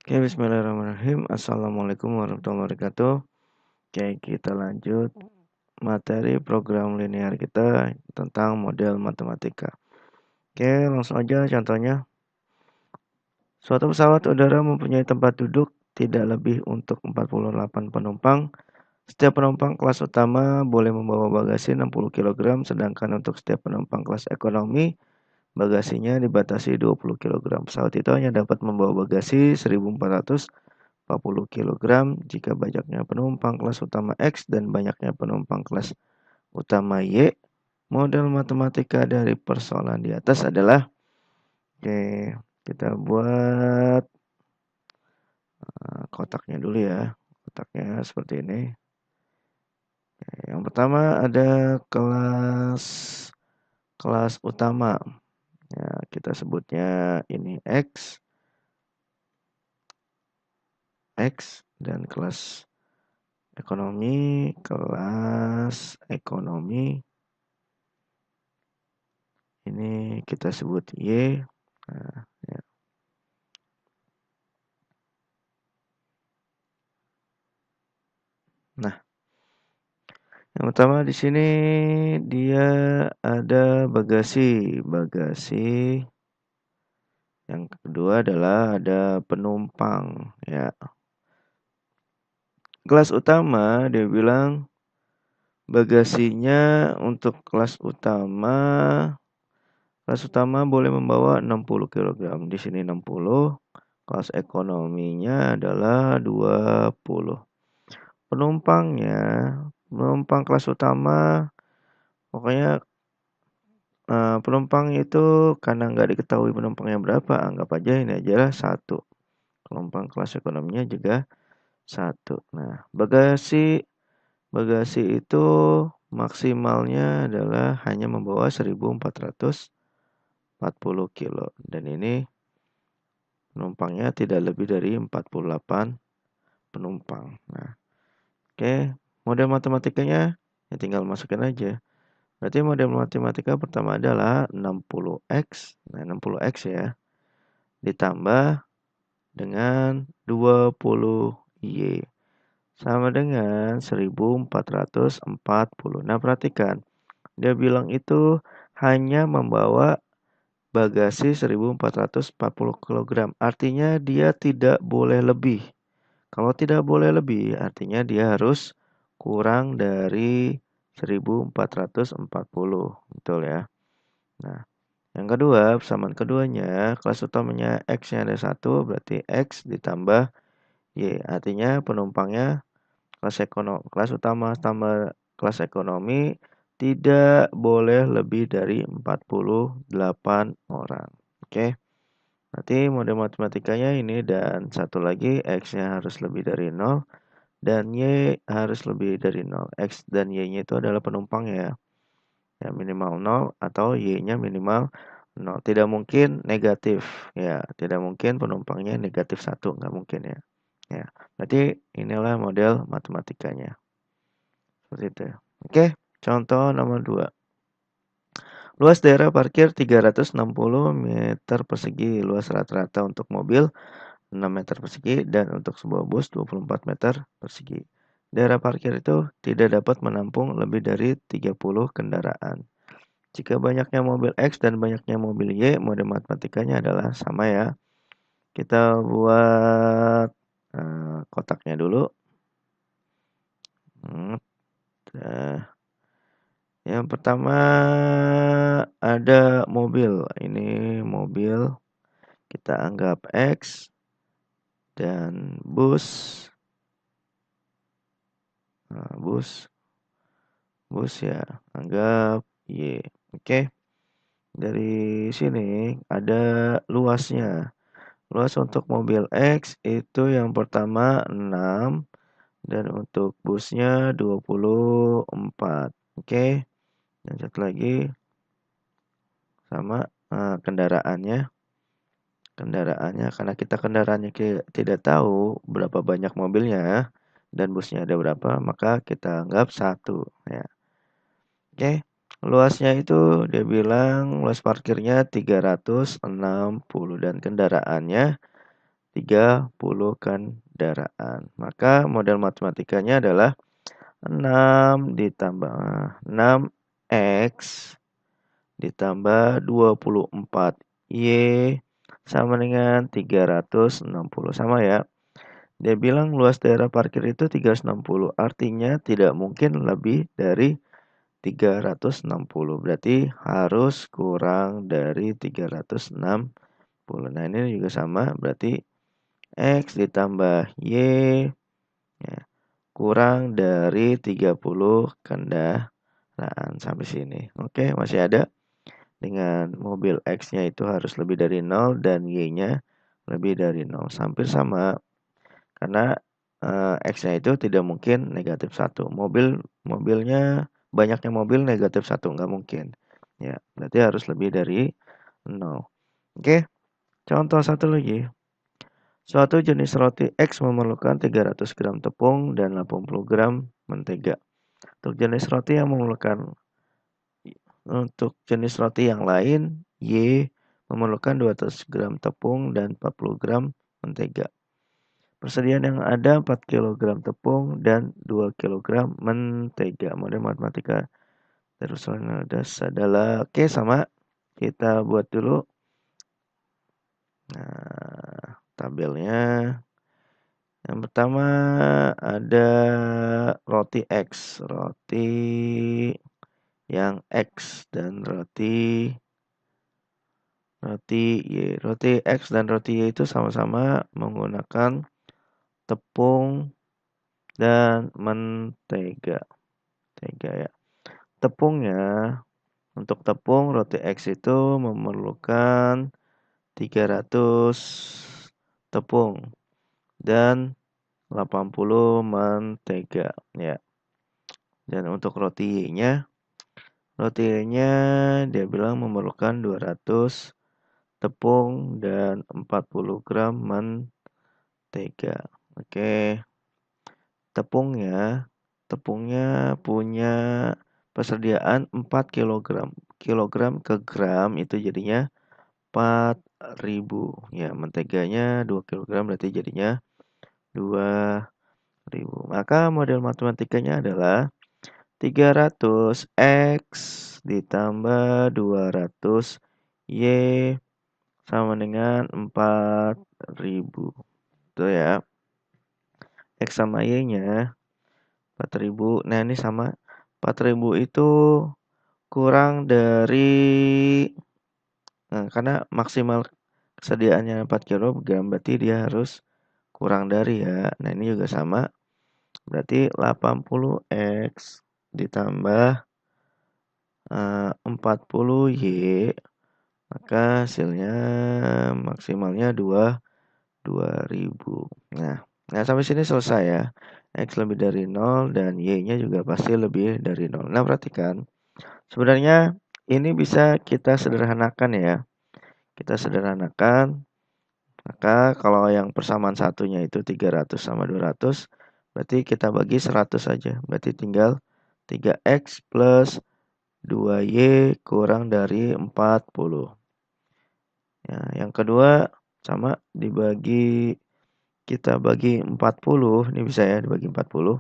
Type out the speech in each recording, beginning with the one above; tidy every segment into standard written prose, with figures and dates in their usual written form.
Oke, bismillahirrahmanirrahim. Assalamualaikum warahmatullahi wabarakatuh. Oke, kita lanjut materi program linear kita tentang model matematika. Oke, langsung aja contohnya. Suatu pesawat udara mempunyai tempat duduk tidak lebih untuk 48 penumpang. Setiap penumpang kelas utama boleh membawa bagasi 60 kg, sedangkan untuk setiap penumpang kelas ekonomi, bagasinya dibatasi 20 kg. Pesawat itu hanya dapat membawa bagasi 1440 kg jika banyaknya penumpang kelas utama X dan banyaknya penumpang kelas utama Y. Model matematika dari persoalan di atas adalah, oke, kita buat kotaknya dulu ya. Kotaknya seperti ini. Yang pertama ada kelas utama. Ya, kita sebutnya ini X dan kelas ekonomi ini kita sebut Y. Nah, ya. Nah, yang pertama di sini dia ada bagasi. Yang kedua adalah ada penumpang, ya. Kelas utama dia bilang bagasinya untuk kelas utama boleh membawa 60 kg. Di sini 60. Kelas ekonominya adalah 20. Penumpang kelas utama, pokoknya penumpang itu karena nggak diketahui penumpangnya berapa, anggap aja ini aja 1. Penumpang kelas ekonominya juga 1. Nah, bagasi itu maksimalnya adalah hanya membawa 1440 kilo. Dan ini penumpangnya tidak lebih dari 48 penumpang. Nah, oke, model matematikanya ya tinggal masukin aja. Berarti model matematika pertama adalah 60X. Nah, 60X ya. Ditambah dengan 20Y. Sama dengan 1440. Nah, perhatikan. Dia bilang itu hanya membawa bagasi 1440 kg. Artinya dia tidak boleh lebih. Kalau tidak boleh lebih, artinya dia harus kurang dari 1440. Betul ya. Nah, yang kedua, persamaan keduanya, kelas utamanya X-nya ada 1, berarti X ditambah Y. Artinya penumpangnya kelas utama tambah kelas ekonomi tidak boleh lebih dari 48 orang. Oke. Berarti model matematikanya ini dan satu lagi X-nya harus lebih dari 0 dan Y harus lebih dari 0. X dan Y-nya itu adalah penumpang ya. Ya minimal 0 atau Y-nya minimal 0. Tidak mungkin negatif. Ya, tidak mungkin penumpangnya negatif 1. Nggak mungkin ya. Ya, berarti inilah model matematikanya. Seperti itu ya. Oke, contoh nomor 2. Luas daerah parkir 360 meter persegi. Luas rata-rata untuk mobil 6 meter persegi dan untuk sebuah bus 24 meter persegi. Daerah parkir itu tidak dapat menampung lebih dari 30 kendaraan. Jika banyaknya mobil X dan banyaknya mobil Y, model matematikanya adalah sama ya. Kita buat kotaknya dulu. Yang pertama ada mobil. Ini mobil. Kita anggap X. Dan bus. Nah, bus ya. Anggap Y. Oke. Dari sini ada luasnya. Luas untuk mobil X itu yang pertama 6. Dan untuk busnya 24. Oke. Dan satu lagi sama kendaraannya karena kita kendaraannya tidak tahu berapa banyak mobilnya dan busnya ada berapa, maka kita anggap 1 ya. Oke. Luasnya itu dia bilang luas parkirnya 360 dan kendaraannya 30 kendaraan. Maka model matematikanya adalah 6 ditambah 6x ditambah 24Y sama dengan 360. Sama ya. Dia bilang luas daerah parkir itu 360. Artinya tidak mungkin lebih dari 360. Berarti harus kurang dari 360. Nah, ini juga sama. Berarti X ditambah Y ya, kurang dari 30 kendaraan. Sampai sini. Oke, masih ada. Dengan mobil X-nya itu harus lebih dari 0 dan Y-nya lebih dari 0. Hampir sama. Karena X-nya itu tidak mungkin negatif 1. Mobilnya banyaknya mobil negatif 1, nggak mungkin. Ya, berarti harus lebih dari 0. Oke, contoh satu lagi. Suatu jenis roti X memerlukan 300 gram tepung dan 80 gram mentega. Untuk jenis roti yang lain, Y memerlukan 200 gram tepung dan 40 gram mentega. Persediaan yang ada 4 kg tepung dan 2 kg mentega. Model matematika terus adalah oke sama. Kita buat dulu. Nah, tabelnya. Yang pertama ada roti X, roti yang X dan roti Y. Roti X dan roti Y itu sama-sama menggunakan tepung dan mentega. Ya. Tepungnya, untuk tepung roti X itu memerlukan 300 tepung dan 80 mentega ya. Dan untuk roti Y-nya dia bilang memerlukan 200 tepung dan 40 gram mentega. Oke. Tepungnya punya persediaan 4 kg. Kilogram ke gram itu jadinya 4.000. Ya, menteganya 2 kg berarti jadinya 2.000. Maka model matematikanya adalah 300 X ditambah 200 Y sama dengan 4.000. Itu ya. X sama Y-nya 4.000. Nah, ini sama 4.000 itu kurang dari karena maksimal kesediaannya 4 kg berarti dia harus kurang dari ya. Nah, ini juga sama. Berarti 80x ditambah 40y maka hasilnya maksimalnya 2.000. Nah, sampai sini selesai ya. X lebih dari 0 dan Y-nya juga pasti lebih dari 0. Nah, perhatikan. Sebenarnya ini bisa kita sederhanakan ya. Kita sederhanakan. Maka kalau yang persamaan satunya itu 300 sama 200, berarti kita bagi 100 saja. Berarti tinggal 3X plus 2Y kurang dari 40. Ya, yang kedua sama kita bagi 40, ini bisa ya dibagi 40.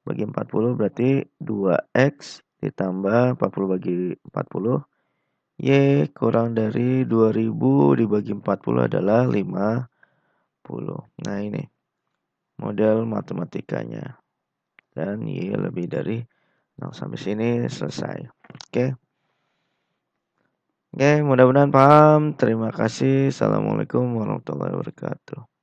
Bagi 40 berarti 2X ditambah 40 bagi 40. Y kurang dari 2000 dibagi 40 adalah 50. Nah, ini model matematikanya. Dan Y lebih dari 0. Sampai sini selesai. Oke. Oke, mudah-mudahan paham. Terima kasih. Assalamualaikum warahmatullahi wabarakatuh.